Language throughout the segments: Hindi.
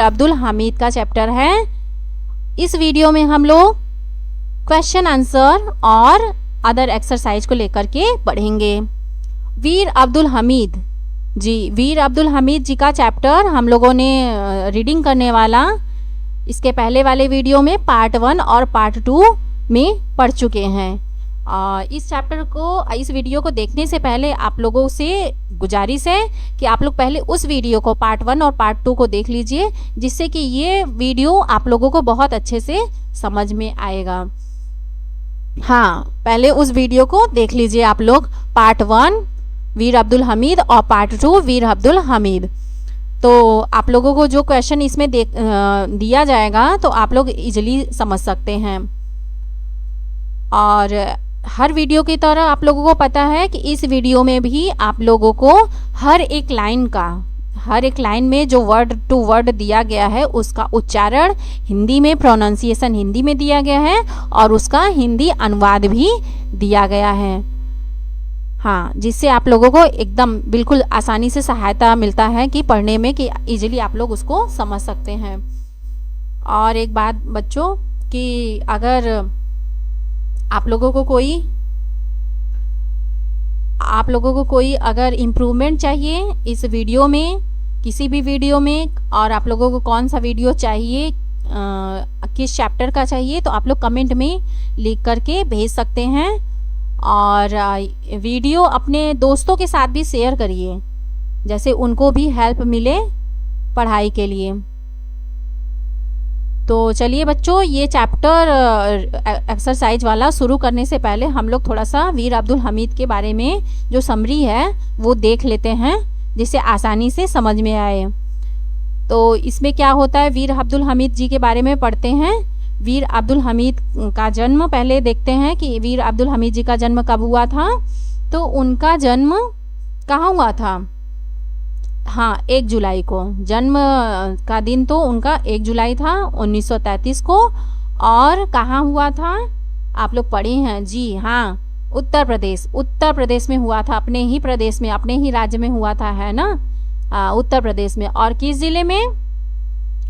अब्दुल हमीद का चैप्टर है। इस वीडियो में हम लोग क्वेश्चन आंसर और अदर एक्सरसाइज को लेकर के पढ़ेंगे। वीर अब्दुल हमीद जी का चैप्टर हम लोगों ने रीडिंग करने वाला इसके पहले वाले वीडियो में पार्ट 1 और पार्ट 2 में पढ़ चुके हैं। इस वीडियो को देखने से पहले आप लोगों से गुजारिश है कि आप लोग पहले उस वीडियो को पार्ट 1 और पार्ट 2 को देख लीजिए, जिससे कि ये वीडियो आप लोगों को बहुत अच्छे से समझ में आएगा। हाँ, पहले उस वीडियो को देख लीजिए आप लोग, पार्ट 1 वीर अब्दुल हमीद और पार्ट 2 वीर अब्दुल हमीद। तो आप लोगों को जो क्वेश्चन इसमें दिया जाएगा तो आप लोग इजीली समझ सकते हैं। और हर वीडियो की तरह आप लोगों को पता है कि इस वीडियो में भी आप लोगों को हर एक लाइन में जो वर्ड टू वर्ड दिया गया है उसका उच्चारण हिंदी में, प्रोनाउंसिएशन हिंदी में दिया गया है और उसका हिंदी अनुवाद भी दिया गया है। हाँ, जिससे आप लोगों को एकदम बिल्कुल आसानी से सहायता मिलता है कि पढ़ने में, कि इजीली आप लोग उसको समझ सकते हैं। और एक बात बच्चों, कि अगर आप लोगों को कोई अगर इम्प्रूवमेंट चाहिए इस वीडियो में, किसी भी वीडियो में, और आप लोगों को कौन सा वीडियो चाहिए, किस चैप्टर का चाहिए, तो आप लोग कमेंट में लिख करके भेज सकते हैं। और वीडियो अपने दोस्तों के साथ भी शेयर करिए, जैसे उनको भी हेल्प मिले पढ़ाई के लिए। तो चलिए बच्चों, ये चैप्टर एक्सरसाइज वाला शुरू करने से पहले हम लोग थोड़ा सा वीर अब्दुल हमीद के बारे में जो समरी है वो देख लेते हैं, जिससे आसानी से समझ में आए। तो इसमें क्या होता है, वीर अब्दुल हमीद जी के बारे में पढ़ते हैं। वीर अब्दुल हमीद का जन्म पहले देखते हैं कि वीर अब्दुल हमीद जी का जन्म कब हुआ था। तो उनका जन्म कहाँ हुआ था? हाँ, 1 जुलाई को। जन्म का दिन तो उनका 1 जुलाई था 1933 को। और कहाँ हुआ था? आप लोग पढ़े हैं जी, हाँ, उत्तर प्रदेश में हुआ था, अपने ही प्रदेश में, अपने ही राज्य में हुआ था, है ना, उत्तर प्रदेश में। और किस जिले में?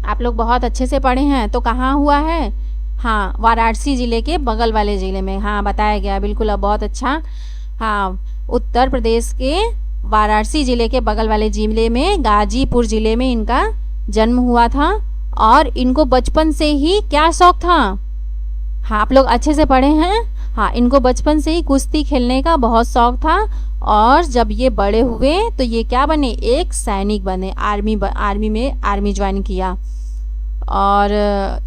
आप लोग बहुत अच्छे से पढ़े हैं। तो कहाँ हुआ है? हाँ, वाराणसी जिले के बगल वाले जिले में। हाँ, बताया गया, बिल्कुल, अब बहुत अच्छा। हाँ, उत्तर प्रदेश के वाराणसी जिले के बगल वाले जिले में, गाजीपुर जिले में इनका जन्म हुआ था। और इनको बचपन से ही क्या शौक था? हाँ, आप लोग अच्छे से पढ़े हैं। हाँ, इनको बचपन से ही कुश्ती खेलने का बहुत शौक था। और जब ये बड़े हुए तो ये क्या बने? एक सैनिक बने, आर्मी ज्वाइन किया। और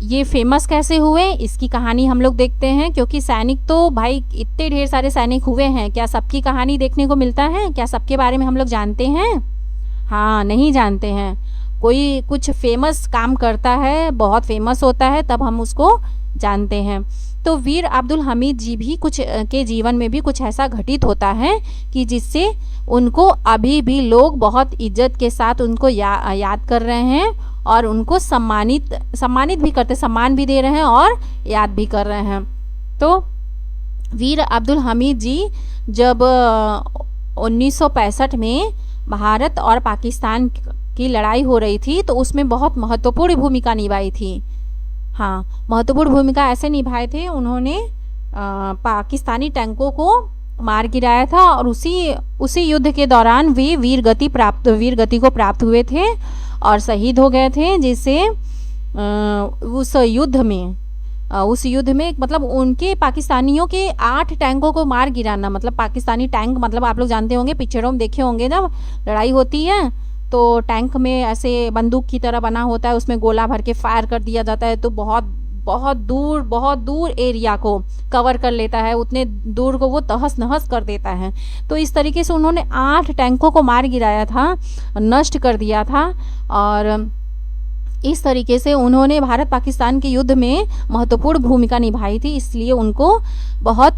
ये फेमस कैसे हुए, इसकी कहानी हम लोग देखते हैं। क्योंकि सैनिक तो भाई इतने ढेर सारे सैनिक हुए हैं, क्या सबकी कहानी देखने को मिलता है? क्या सबके बारे में हम लोग जानते हैं? हाँ, नहीं जानते हैं। कोई कुछ फेमस काम करता है, बहुत फेमस होता है, तब हम उसको जानते हैं। तो वीर अब्दुल हमीद जी भी कुछ के जीवन में भी कुछ ऐसा घटित होता है कि जिससे उनको अभी भी लोग बहुत इज्जत के साथ उनको याद कर रहे हैं और उनको सम्मानित भी करते, सम्मान भी दे रहे हैं और याद भी कर रहे हैं। तो वीर अब्दुल हमीद जी जब 1965 में भारत और पाकिस्तान की लड़ाई हो रही थी, तो उसमें बहुत महत्वपूर्ण भूमिका निभाई थी। हाँ, महत्वपूर्ण भूमिका ऐसे निभाए थे, उन्होंने पाकिस्तानी टैंकों को मार गिराया था। और उसी युद्ध के दौरान वे वीर गति को प्राप्त हुए थे और शहीद हो गए थे। जिससे उस युद्ध में मतलब उनके पाकिस्तानियों के 8 टैंकों को मार गिराना, मतलब पाकिस्तानी टैंक, मतलब आप लोग जानते होंगे, पिक्चरों में देखे होंगे, जब लड़ाई होती है तो टैंक में ऐसे बंदूक की तरह बना होता है, उसमें गोला भर के फायर कर दिया जाता है, तो बहुत दूर एरिया को कवर कर लेता है, उतने दूर को वो तहस नहस कर देता है। तो इस तरीके से उन्होंने 8 टैंकों को मार गिराया था, नष्ट कर दिया था। और इस तरीके से उन्होंने भारत पाकिस्तान के युद्ध में महत्वपूर्ण भूमिका निभाई थी, इसलिए उनको बहुत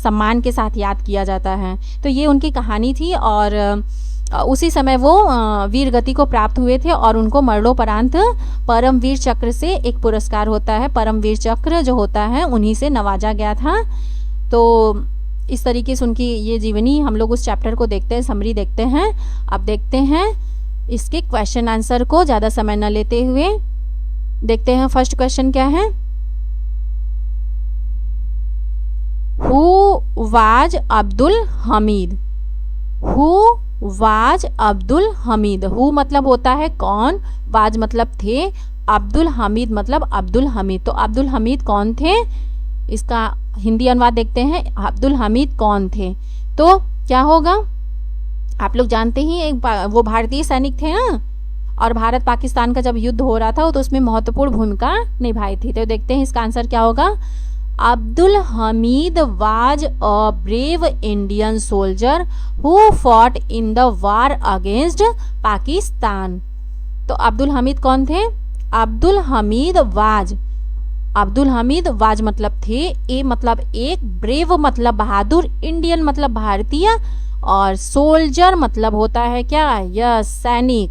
सम्मान के साथ याद किया जाता है। तो ये उनकी कहानी थी। और उसी समय वो वीर गति को प्राप्त हुए थे और उनको मरणोपरांत परमवीर चक्र से एक पुरस्कार होता है, परमवीर चक्र जो होता है, उन्हीं से नवाजा गया था। तो इस तरीके से उनकी ये जीवनी, हम लोग उस चैप्टर को देखते हैं, समरी देखते हैं। अब देखते हैं इसके क्वेश्चन आंसर को ज़्यादा समय न लेते हुए देखते हैं फर्स्ट क्वेश्चन क्या है। Who was Abdul Hamid? Who was Abdul Hamid? Who मतलब होता है कौन, वाज मतलब थे, अब्दुल हमीद मतलब अब्दुल हमीद। तो अब्दुल हमीद कौन थे? इसका हिंदी अनुवाद देखते हैं, अब्दुल हमीद कौन थे? तो क्या होगा, आप लोग जानते ही एक वो भारतीय सैनिक थे ना, और भारत पाकिस्तान का जब युद्ध हो रहा था तो उसमें महत्वपूर्ण भूमिका निभाई थी। तो देखते हैं इसका आंसर क्या होगा। Abdul Hamid was a brave Indian soldier who fought in the war against Pakistan. तो अब्दुल हमीद कौन थे? अब्दुल हमीद वाज, अब्दुल हमीद वाज मतलब थे, ए मतलब एक, ब्रेव मतलब बहादुर, इंडियन मतलब भारतीय, और सोल्जर मतलब होता है क्या, यस सैनिक।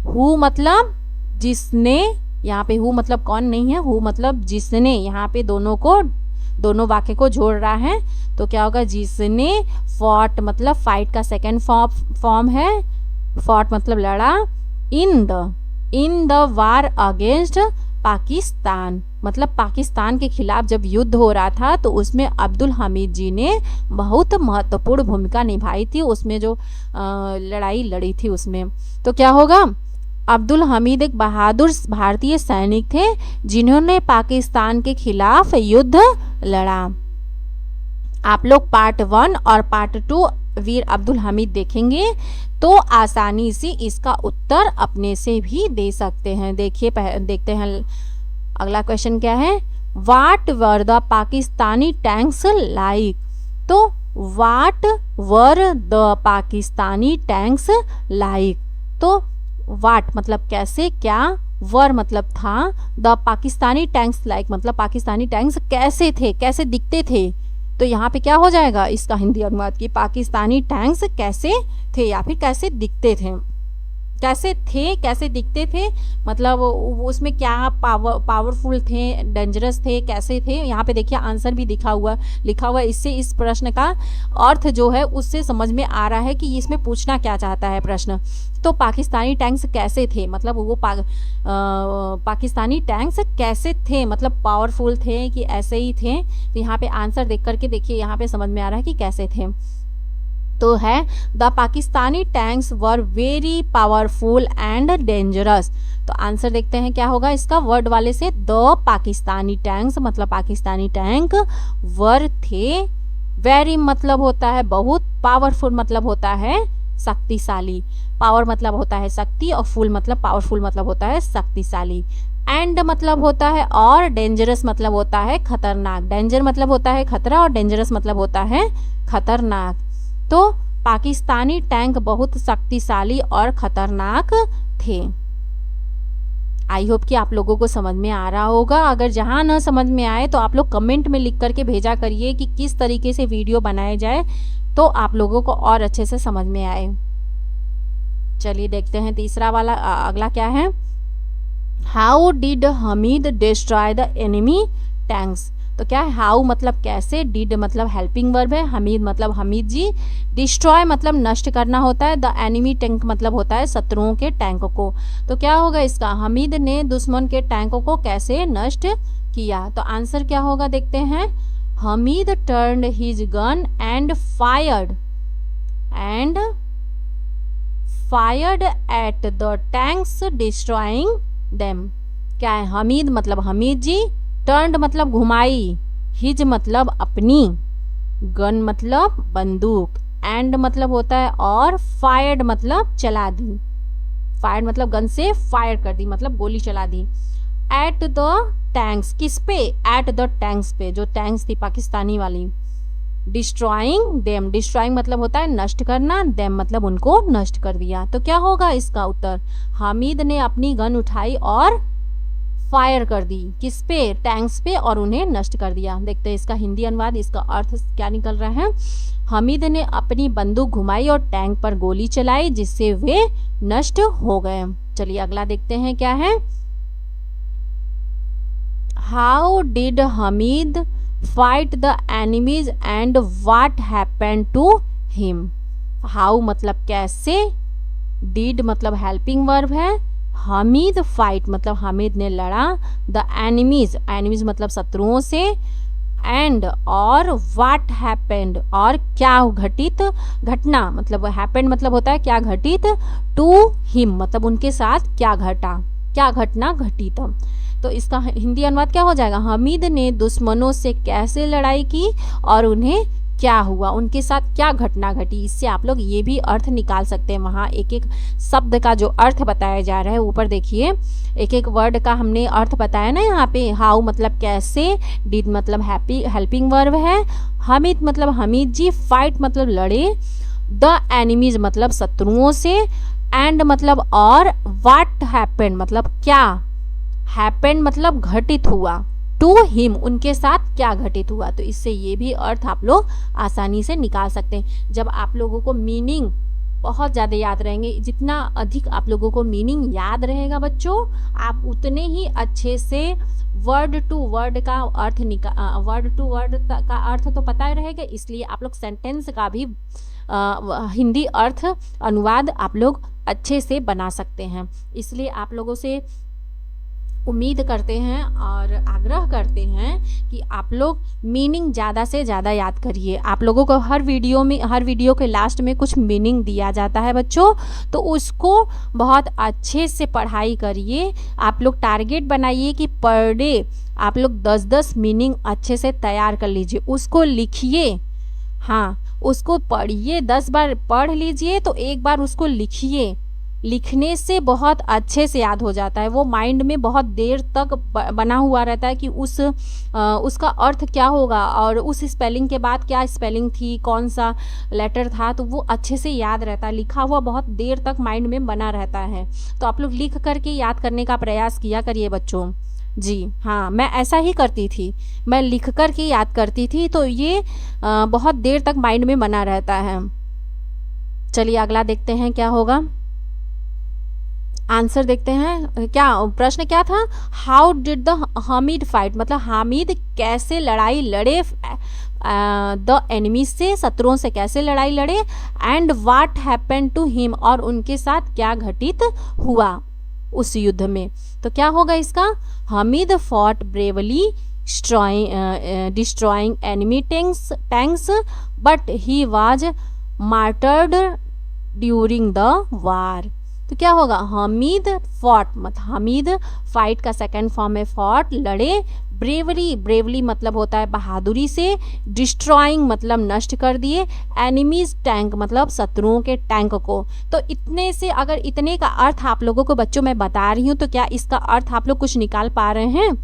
हु मतलब जिसने, यहाँ पे हु मतलब कौन नहीं है, हु मतलब जिसने, यहाँ पे दोनों वाक्य को जोड़ रहा है। तो क्या होगा, जिसने, फॉट मतलब फाइट का सेकेंड फॉर्म है, फॉट मतलब लड़ा, in the war against Pakistan मतलब पाकिस्तान के खिलाफ जब युद्ध हो रहा था तो उसमें अब्दुल हमीद जी ने बहुत महत्वपूर्ण भूमिका निभाई थी, उसमें जो लड़ाई लड़ी थी उसमें। तो क्या होगा, अब्दुल हमीद एक बहादुर भारतीय सैनिक थे जिन्होंने पाकिस्तान के खिलाफ युद्ध लड़ा। आप लोग पार्ट 1 और पार्ट 2 वीर अब्दुल हमीद देखेंगे तो आसानी से इसका उत्तर अपने से भी दे सकते हैं। देखिए देखते हैं अगला क्वेश्चन क्या है। What were the Pakistani tanks like? तो what were the Pakistani tanks like? तो वाट मतलब कैसे, क्या, वर मतलब था, द पाकिस्तानी टैंक्स लाइक मतलब पाकिस्तानी टैंक्स कैसे थे, कैसे दिखते थे। तो यहाँ पे क्या हो जाएगा इसका हिंदी अनुवाद कि पाकिस्तानी टैंक्स कैसे थे या फिर कैसे दिखते थे। कैसे दिखते थे मतलब उसमें क्या पावरफुल थे, डेंजरस थे, कैसे थे। यहाँ पे देखिए आंसर भी लिखा हुआ। इससे इस प्रश्न का अर्थ जो है उससे समझ में आ रहा है कि इसमें पूछना क्या चाहता है प्रश्न। तो पाकिस्तानी टैंक्स कैसे थे मतलब वो पाकिस्तानी टैंक्स कैसे थे मतलब पावरफुल थे कि ऐसे ही थे। तो यहाँ पे आंसर देख करके देखिए यहाँ पे समझ में आ रहा है कि कैसे थे। तो है the Pakistani tanks were very powerful and dangerous. तो आंसर देखते हैं क्या होगा इसका वर्ड वाले से। द पाकिस्तानी टैंक्स मतलब पाकिस्तानी टैंक, वर थे, वेरी मतलब होता है बहुत, पावरफुल मतलब होता है शक्तिशाली, पावर मतलब होता है शक्ति और फुल मतलब पावरफुल मतलब होता है शक्तिशाली, एंड मतलब होता है और, डेंजरस मतलब होता है खतरनाक। डेंजर मतलब होता है खतरा और डेंजरस मतलब होता है खतरनाक। तो पाकिस्तानी टैंक बहुत शक्तिशाली और खतरनाक थे। आई होप कि आप लोगों को समझ में आ रहा होगा। अगर जहां न समझ में आए तो आप लोग कमेंट में लिख करके भेजा करिए कि किस तरीके से वीडियो बनाए जाए तो आप लोगों को और अच्छे से समझ में आए। चलिए देखते हैं तीसरा वाला अगला क्या है। How did Hamid destroy the enemy tanks? तो क्या है, हाउ मतलब कैसे, डिड मतलब हेल्पिंग वर्ब है, हमीद मतलब हमीद जी, डिस्ट्रॉय मतलब नष्ट करना होता है, द एनिमी टैंक मतलब होता है शत्रुओं के टैंक को। तो क्या होगा इसका, हमीद ने दुश्मन के टैंकों को कैसे नष्ट किया। तो आंसर क्या होगा देखते हैं। Hamid turned his gun and fired at the tanks destroying them. क्या है, हमीद मतलब हमीद जी, टर्न्ड मतलब घुमाई, हिज मतलब अपनी, गन मतलब बंदूक, एंड मतलब होता है और, फायर्ड मतलब चला दी, फायर्ड मतलब गन से फायर कर दी मतलब गोली चला दी। एट द टैंक्स किस पे, एट द टैंक्स पे जो टैंक्स थी पाकिस्तानी वाली। डिस्ट्रॉइंग देम, डिस्ट्रॉइंग मतलब होता है नष्ट करना, देम मतलब उनको नष्ट कर दिया। तो क्या होगा इसका उत्तर, हामिद ने अपनी गन उठाई और फायर कर दी किस पे, टैंक्स पे, और उन्हें नष्ट कर दिया। देखते हैं इसका हिंदी अनुवाद, इसका अर्थ क्या निकल रहा है। हामिद ने अपनी बंदूक घुमाई और टैंक पर गोली चलाई जिससे वे नष्ट हो गए। चलिए अगला देखते हैं क्या है। How did Hamid fight the enemies and what happened to him. How मतलब कैसे, डिड मतलब हेल्पिंग वर्ब है, हामिद फाइट मतलब हामिद ने लड़ा, द एनिमीज, एनिमीज मतलब शत्रुओं से, एंड और व्हाट हैपेंड और क्या घटित, घटना मतलब हैपेंड मतलब होता है क्या घटित, टू हिम मतलब उनके साथ क्या घटा, क्या घटना घटित। तो इसका हिंदी अनुवाद क्या हो जाएगा, हामिद ने दुश्मनों से कैसे लड़ाई की और उन्हें क्या हुआ, उनके साथ क्या घटना घटी। इससे आप लोग ये भी अर्थ निकाल सकते हैं, वहाँ एक एक शब्द का जो अर्थ बताया जा रहा है ऊपर देखिए, एक एक वर्ड का हमने अर्थ बताया ना यहाँ पे। हाउ मतलब कैसे, डिड मतलब हैप्पी हेल्पिंग वर्ब है, हामिद मतलब हामिद जी, फाइट मतलब लड़े, द एनिमीज मतलब शत्रुओं से, एंड मतलब और, व्हाट हैपेंड मतलब क्या, हैपेंड मतलब घटित हुआ, टू हिम उनके साथ क्या घटित हुआ। तो इससे ये भी अर्थ आप लोग आसानी से निकाल सकते हैं। जब आप लोगों को मीनिंग बहुत ज़्यादा याद रहेंगे, जितना अधिक आप लोगों को मीनिंग याद रहेगा बच्चों, आप उतने ही अच्छे से वर्ड टू वर्ड का अर्थ वर्ड टू वर्ड का अर्थ तो पता ही रहेगा, इसलिए आप लोग सेंटेंस का भी हिंदी अर्थ अनुवाद आप लोग अच्छे से बना सकते हैं। इसलिए आप लोगों से उम्मीद करते हैं और आग्रह करते हैं कि आप लोग मीनिंग ज़्यादा से ज़्यादा याद करिए। आप लोगों को हर वीडियो के लास्ट में कुछ मीनिंग दिया जाता है बच्चों, तो उसको बहुत अच्छे से पढ़ाई करिए। आप लोग टारगेट बनाइए कि पर डे आप लोग 10-10 मीनिंग अच्छे से तैयार कर लीजिए, उसको लिखिए, हाँ उसको पढ़िए, 10 बार पढ़ लीजिए तो एक बार उसको लिखिए। लिखने से बहुत अच्छे से याद हो जाता है, वो माइंड में बहुत देर तक बना हुआ रहता है कि उसका अर्थ क्या होगा और उस स्पेलिंग के बाद क्या स्पेलिंग थी, कौन सा लेटर था, तो वो अच्छे से याद रहता है। लिखा हुआ बहुत देर तक माइंड में बना रहता है। तो आप लोग लिख करके याद करने का प्रयास किया करिए बच्चों। जी हाँ, मैं ऐसा ही करती थी, मैं लिख कर के याद करती थी, तो ये बहुत देर तक माइंड में बना रहता है। चलिए अगला देखते हैं क्या होगा, आंसर देखते हैं। क्या प्रश्न क्या था, how did the Hamid fight मतलब हामिद कैसे लड़ाई लड़े द एनिमी से, शत्रुओं से कैसे लड़ाई लड़े, and what happened to him और उनके साथ क्या घटित हुआ उस युद्ध में। तो क्या होगा इसका, Hamid fought bravely destroying enemy tanks but he was martyred during the war. तो क्या होगा, हामिद फॉट मतलब हामिद फाइट का सेकंड फॉर्म है फॉट लड़े, ब्रेवली मतलब होता है बहादुरी से, डिस्ट्रॉइंग मतलब नष्ट कर दिए, एनिमीज टैंक मतलब शत्रुओं के टैंक को। तो इतने से अगर इतने का अर्थ आप लोगों को बच्चों मैं बता रही हूँ, तो क्या इसका अर्थ आप लोग कुछ निकाल पा रहे हैं?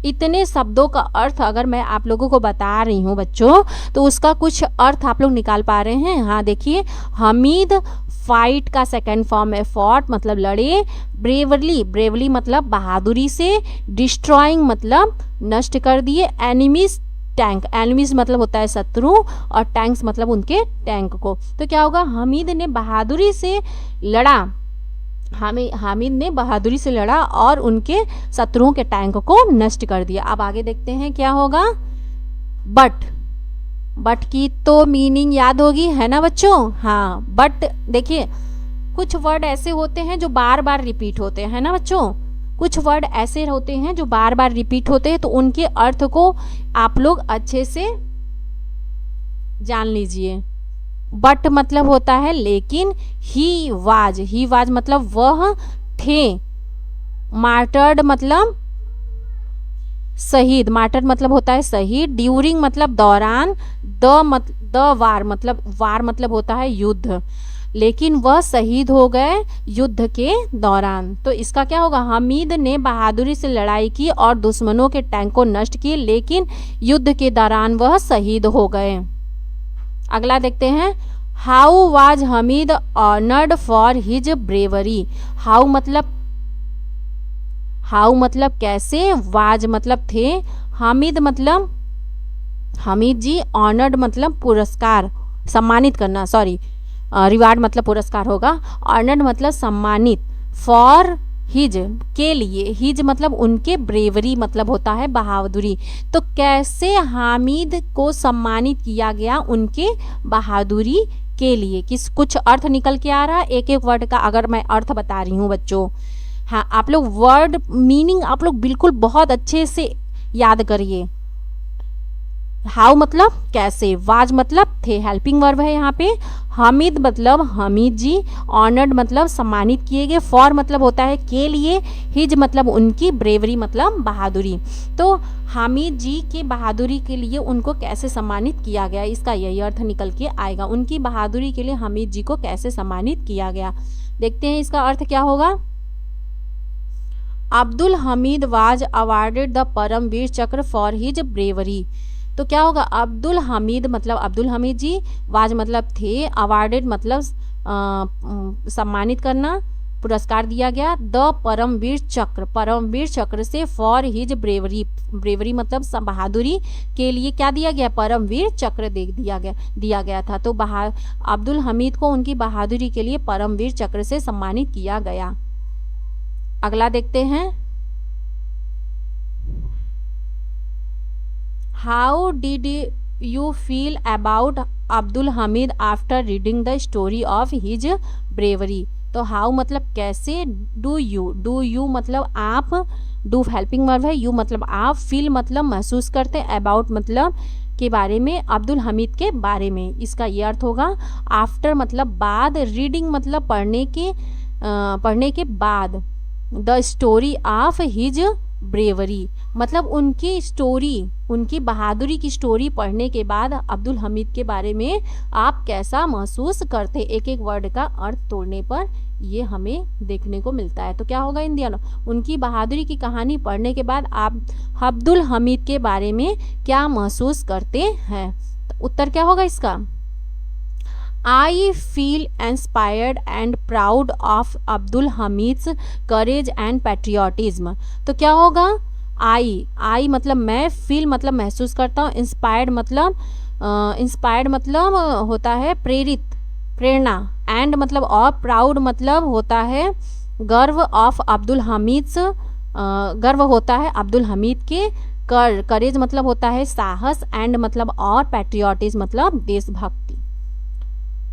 इतने शब्दों का अर्थ अगर मैं आप लोगों को बता रही हूँ बच्चों, तो उसका कुछ अर्थ आप लोग निकाल पा रहे हैं? हाँ देखिए, हामिद फाइट का सेकंड फॉर्म है फॉट मतलब लड़े, ब्रेवली मतलब बहादुरी से, डिस्ट्रॉइंग मतलब नष्ट कर दिए, एनिमीज टैंक, एनिमीज मतलब होता है शत्रु और टैंक्स मतलब उनके टैंक को। तो क्या होगा, हामिद ने बहादुरी से लड़ा, हामिद ने बहादुरी से लड़ा और उनके शत्रुओं के टैंक को नष्ट कर दिया। अब आगे देखते हैं क्या होगा, बट की तो मीनिंग याद होगी है ना बच्चों। हाँ, बट देखिए कुछ वर्ड ऐसे होते हैं जो बार बार रिपीट होते हैं, है ना बच्चों। कुछ वर्ड ऐसे होते हैं जो बार बार रिपीट होते हैं, तो उनके अर्थ को आप लोग अच्छे से जान लीजिए। बट मतलब होता है लेकिन, ही वाज मतलब वह थे, मार्टर्ड मतलब शहीद, मार्टर मतलब होता है शहीद, ड्यूरिंग मतलब दौरान, वार मतलब होता है युद्ध, लेकिन वह शहीद हो गए युद्ध के दौरान। तो इसका क्या होगा, हामिद ने बहादुरी से लड़ाई की और दुश्मनों के टैंक को नष्ट किए, लेकिन युद्ध के दौरान वह शहीद हो गए। अगला देखते हैं, how was Hamid honoured for his bravery. How मतलब कैसे, वाज मतलब थे, हामिद मतलब हामिद जी, ऑनर्ड मतलब पुरस्कार सम्मानित करना, रिवार्ड मतलब पुरस्कार होगा, ऑनर्ड मतलब सम्मानित, फॉर हिज के लिए, हिज मतलब उनके, ब्रेवरी मतलब होता है बहादुरी। तो कैसे हामिद को सम्मानित किया गया उनके बहादुरी के लिए। किस कुछ अर्थ निकल के आ रहा है एक एक वर्ड का, अगर मैं अर्थ बता रही हूँ बच्चों। हाँ, आप लोग वर्ड मीनिंग आप लोग बिल्कुल बहुत अच्छे से याद करिए। हाउ मतलब कैसे, वाज मतलब थे, हेल्पिंग वर्ब है यहाँ पे। हामिद मतलब हमीद जी, ऑनर्ड मतलब सम्मानित किए गए, फॉर मतलब होता है के लिए, हिज मतलब उनकी, ब्रेवरी मतलब बहादुरी। तो हामिद जी के बहादुरी के लिए उनको कैसे सम्मानित किया गया, इसका यही अर्थ निकल के आएगा। उनकी बहादुरी के लिए हामिद जी को कैसे सम्मानित किया गया। देखते हैं इसका अर्थ क्या होगा। Abdul Hamid was awarded the Param Vir Chakra for his bravery. तो क्या होगा, अब्दुल हमीद मतलब अब्दुल हमीद जी, वाज मतलब थे, अवार्डेड मतलब सम्मानित करना, पुरस्कार दिया गया, द परमवीर चक्र, परमवीर चक्र से, फॉर हिज ब्रेवरी, ब्रेवरी मतलब बहादुरी के लिए क्या दिया गया, परमवीर चक्र दिया गया था। तो अब्दुल हमीद को उनकी बहादुरी के लिए परमवीर चक्र से सम्मानित किया गया। अगला देखते हैं। How did you feel about Abdul Hamid after reading the story of his bravery. तो हाउ मतलब कैसे, डू यू मतलब आप, डू हेल्पिंग वर्ब है, यू मतलब आप, फील मतलब महसूस करते, अबाउट मतलब के बारे में, अब्दुल हमीद के बारे में, इसका ये अर्थ होगा। आफ्टर मतलब बाद, रीडिंग मतलब पढ़ने के बाद, the story of his bravery मतलब उनकी स्टोरी, उनकी बहादुरी की स्टोरी पढ़ने के बाद अब्दुल हमीद के बारे में आप कैसा महसूस करते। एक एक वर्ड का अर्थ तोड़ने पर ये हमें देखने को मिलता है। तो क्या होगा इन दोनों, उनकी बहादुरी की कहानी पढ़ने के बाद आप अब्दुल हमीद के बारे में क्या महसूस करते हैं। तो उत्तर क्या होगा इसका। I feel inspired and proud of Abdul Hamid's courage and patriotism. तो क्या होगा, आई मतलब मैं, फील मतलब महसूस करता हूँ, इंस्पायर्ड मतलब होता है प्रेरित, प्रेरणा, एंड मतलब और, प्राउड मतलब होता है गर्व, ऑफ अब्दुल हमीद्स गर्व होता है अब्दुल हमीद के, करेज मतलब होता है साहस, एंड मतलब और, पैट्रियोटिज्म मतलब देशभक्ति।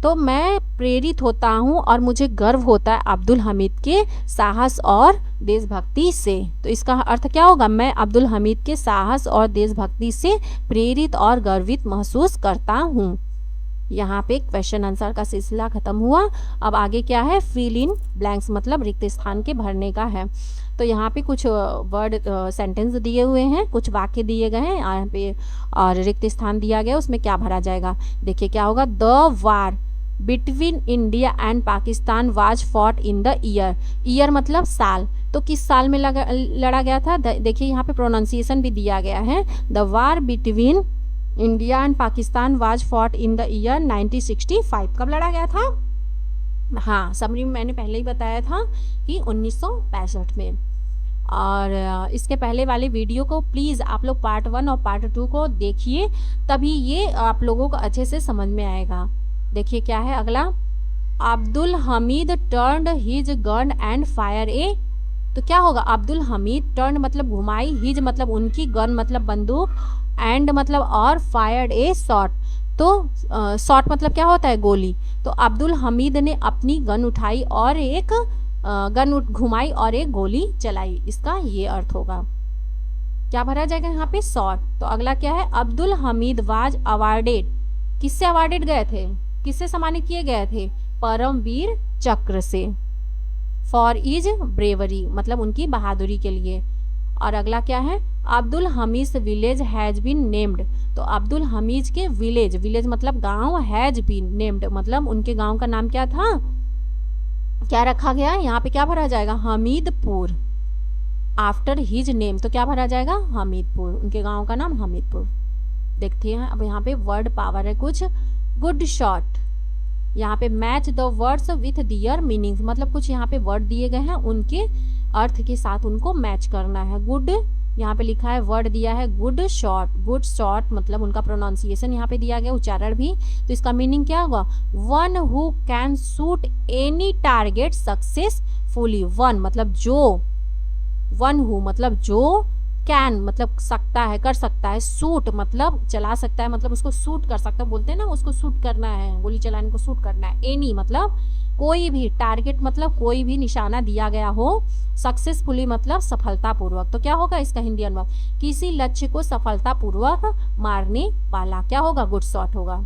तो मैं प्रेरित होता हूँ और मुझे गर्व होता है अब्दुल हमीद के साहस और देशभक्ति से। तो इसका अर्थ क्या होगा, मैं अब्दुल हमीद के साहस और देशभक्ति से प्रेरित और गर्वित महसूस करता हूँ। यहाँ पे क्वेश्चन आंसर का सिलसिला खत्म हुआ। अब आगे क्या है, फिल इन ब्लैंक्स मतलब रिक्त स्थान के भरने का है। तो यहाँ पे कुछ वर्ड सेंटेंस दिए हुए हैं, कुछ वाक्य दिए गए हैं यहाँ पे, और रिक्त स्थान दिया गया, उसमें क्या भरा जाएगा। देखिए क्या होगा, the war between India and Pakistan was fought in the year मतलब साल। तो किस साल में लड़ा गया था। देखिए यहाँ पे प्रोनाउंसिएशन भी दिया गया है, the war between India and Pakistan was fought in the year 1965। कब लड़ा गया था। हाँ, समरी में मैंने पहले ही बताया था कि 1965 में। और इसके पहले वाले वीडियो को प्लीज़ आप लोग पार्ट 1 और पार्ट 2 को देखिए, तभी ये आप लोगों को अच्छे से समझ में आएगा। देखिए क्या है अगला, Abdul Hamid turned his gun and fire a. तो क्या होगा, अब्दुल हमीद टर्न मतलब घुमाई, हिज मतलब उनकी, गन मतलब बंदूक, एंड मतलब और, फायर्ड ए शॉट। तो शॉट मतलब क्या होता है, गोली। तो अब्दुल हमीद ने अपनी गन उठाई और एक घुमाई और एक गोली चलाई, इसका ये अर्थ होगा। क्या भरा जाएगा यहाँ पे, शॉट। तो अगला क्या है, अब्दुल हमीद वाज अवार्डेड, किससे अवार्डेड गए थे, किससे सम्मानित किए गए थे, परमवीर चक्र से, फॉर इज ब्रेवरी मतलब उनकी बहादुरी के लिए। और अगला क्या है, Abdul Hamid village has been named. तो अब्दुल हमीद के विलेज मतलब गांव, हैज बीन नेम्ड मतलब उनके गांव का नाम क्या था, क्या रखा गया। यहाँ पे क्या भरा जाएगा, हमीदपुर, आफ्टर हिज नेम। तो क्या भरा जाएगा, हमीदपुर, उनके गांव का नाम हमीदपुर। देखते हैं अब यहाँ पे वर्ड पावर है कुछ, गुड शॉट। यहाँ पे match the words with their meanings मतलब कुछ यहाँ पे वर्ड दिए गए हैं, उनके अर्थ के साथ उनको मैच करना है। गुड यहाँ पे लिखा है, वर्ड दिया है गुड शॉट, गुड शॉट मतलब उनका प्रोनाउंसिएशन यहाँ पे दिया गया, उच्चारण भी। तो इसका मीनिंग क्या होगा, one who can shoot any target successfully. One मतलब जो, वन हु मतलब जो, कैन मतलब सकता है, कर सकता है, शूट मतलब चला सकता है, मतलब उसको शूट कर सकता है, बोलते हैं ना उसको शूट करना है, गोली चलाने को शूट करना है। एनी मतलब कोई भी, टारगेट मतलब कोई भी निशाना दिया गया हो, सक्सेसफुली मतलब सफलतापूर्वक। तो क्या होगा इसका हिंदी अनुवाद, किसी लक्ष्य को सफलतापूर्वक मारने वाला क्या होगा, गुड शॉट होगा।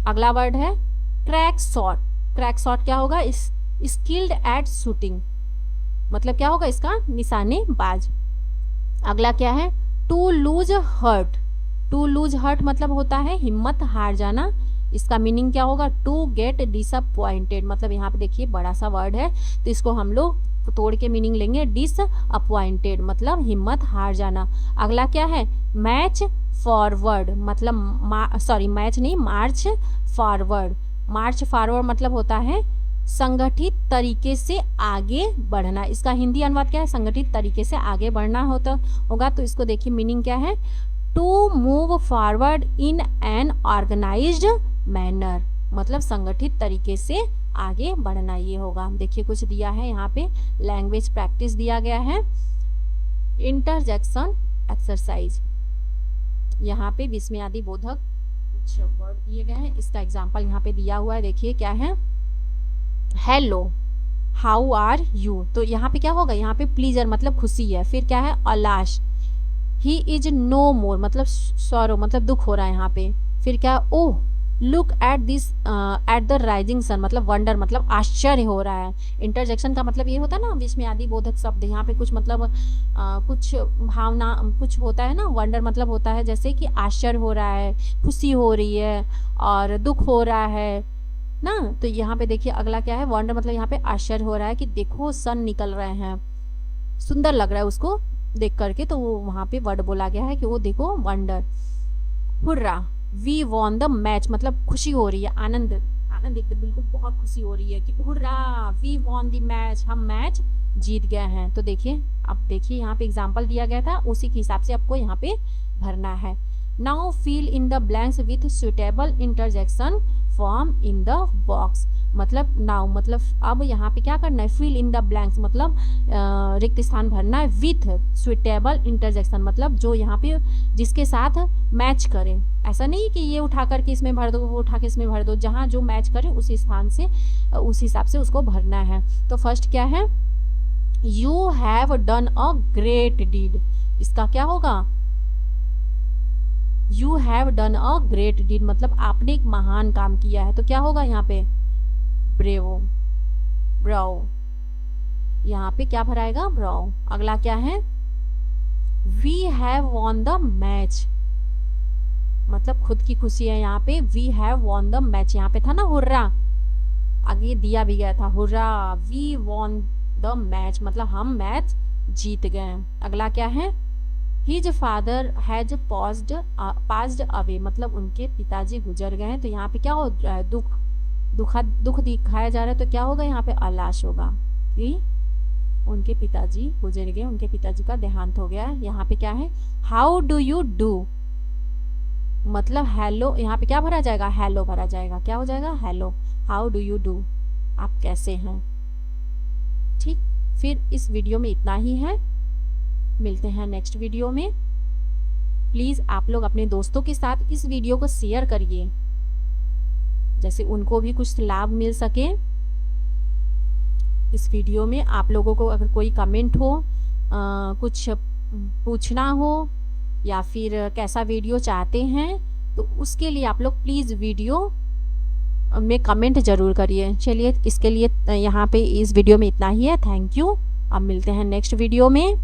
अगला वर्ड है क्रैक शॉट। क्रैक शॉट क्या होगा, स्किल्ड एट शूटिंग, मतलब क्या होगा इसका, निशानेबाज। अगला क्या है to lose heart. To lose heart मतलब होता है हिम्मत हार जाना। इसका मीनिंग क्या होगा, टू गेट डिसअपॉइंटेड, मतलब यहाँ पे देखिए बड़ा सा वर्ड है, तो इसको हम लोग तोड़ के मीनिंग लेंगे, डिसअपॉइंटेड मतलब हिम्मत हार जाना। अगला क्या है मैच फॉरवर्ड, मतलब मैच नहीं, मार्च फॉरवर्ड। मार्च फॉरवर्ड मतलब होता है संगठित तरीके से आगे बढ़ना। इसका हिंदी अनुवाद क्या है, संगठित तरीके से आगे बढ़ना होगा। तो इसको देखिए मीनिंग क्या है, to move forward in an organized manner, मतलब संगठित तरीके से आगे बढ़ना, ये होगा। देखिए कुछ दिया है यहाँ पे, लैंग्वेज प्रैक्टिस दिया गया है, इंटरजेक्शन एक्सरसाइज। यहाँ पे विस्मयादि बोधक कुछ वर्ड दिए गए हैं, इसका एग्जाम्पल यहाँ पे दिया हुआ है। देखिए क्या है, हेलो हाउ आर यू, तो यहाँ पे क्या होगा, यहाँ पे प्लीजर मतलब खुशी है। फिर क्या है अलाश, ही इज नो मोर मतलब सॉरो मतलब दुख हो रहा है यहाँ पे। फिर क्या, oh look at this at the rising sun मतलब वंडर मतलब आश्चर्य हो रहा है। इंटरजेक्शन का मतलब ये होता है ना विस्मयादि बोधक शब्द, यहाँ पे कुछ मतलब कुछ भावना कुछ होता है ना, वंडर मतलब होता है जैसे कि आश्चर्य हो रहा है, खुशी हो रही है और दुख हो रहा है ना। तो यहाँ पे देखिए अगला क्या है, वंडर मतलब यहाँ पे आश्चर्य हो रहा है कि देखो सन निकल रहे हैं, सुंदर लग रहा है उसको देख करके, तो वो वहां पे वर्ड बोला गया है कि वो देखो wonder. Hurrah we won the match मतलब खुशी हो रही है, आनंद आनंद एकदम बिल्कुल बहुत खुशी हो रही है कि hurrah we won the match, हम मैच जीत गए हैं। तो देखिए अब देखिए यहाँ पे एग्जाम्पल दिया गया था, उसी के हिसाब से आपको यहाँ पे भरना है। Now fill in the blanks with suitable interjection form in the box, मतलब नाउ मतलब अब यहाँ पे क्या करना है, फिल इन द ब्लैंक्स मतलब रिक्त स्थान भरना है, विथ सुटेबल इंटरजेक्शन मतलब जो यहाँ पे जिसके साथ मैच करे। ऐसा नहीं कि ये उठा करके इसमें भर दो, वो उठा के इसमें भर दो, जहाँ जो मैच करे उसी स्थान से उस हिसाब से उसको भरना है। तो फर्स्ट क्या है, you have done a great deed, इसका क्या होगा, you have done a great deed मतलब आपने एक महान काम किया है। तो क्या होगा यहाँ पे, ब्रेवो ब्राओ, यहाँ पे क्या भराएगा, ब्राओ। अगला क्या है, we have won the match मतलब खुद की खुशी है, यहाँ पे we have won the match, यहाँ पे था ना हुर्रा, आगे दिया भी गया था hurrah we won the match मतलब हम मैच जीत गए। अगला क्या है, his father has passed away मतलब उनके पिताजी गुजर गए हैं। तो यहाँ पे क्या हो रहा है, दुख दिखाया जा रहा है, तो क्या होगा यहाँ पे अलाश होगा कि उनके पिताजी गुजर गए, उनके पिताजी का देहांत हो गया। यहाँ पे क्या है, हाउ डू यू डू मतलब हेलो, यहाँ पे क्या भरा जाएगा, हेलो भरा जाएगा, क्या हो जाएगा, hello how do you do, आप कैसे हैं। ठीक, फिर इस वीडियो में इतना ही है, मिलते हैं नेक्स्ट वीडियो में। प्लीज आप लोग अपने दोस्तों के साथ इस वीडियो को शेयर करिए, जैसे उनको भी कुछ लाभ मिल सके। इस वीडियो में आप लोगों को अगर कोई कमेंट हो, कुछ पूछना हो या फिर कैसा वीडियो चाहते हैं, तो उसके लिए आप लोग प्लीज़ वीडियो में कमेंट जरूर करिए। चलिए इसके लिए यहाँ पे इस वीडियो में इतना ही है, थैंक यू। अब मिलते हैं नेक्स्ट वीडियो में।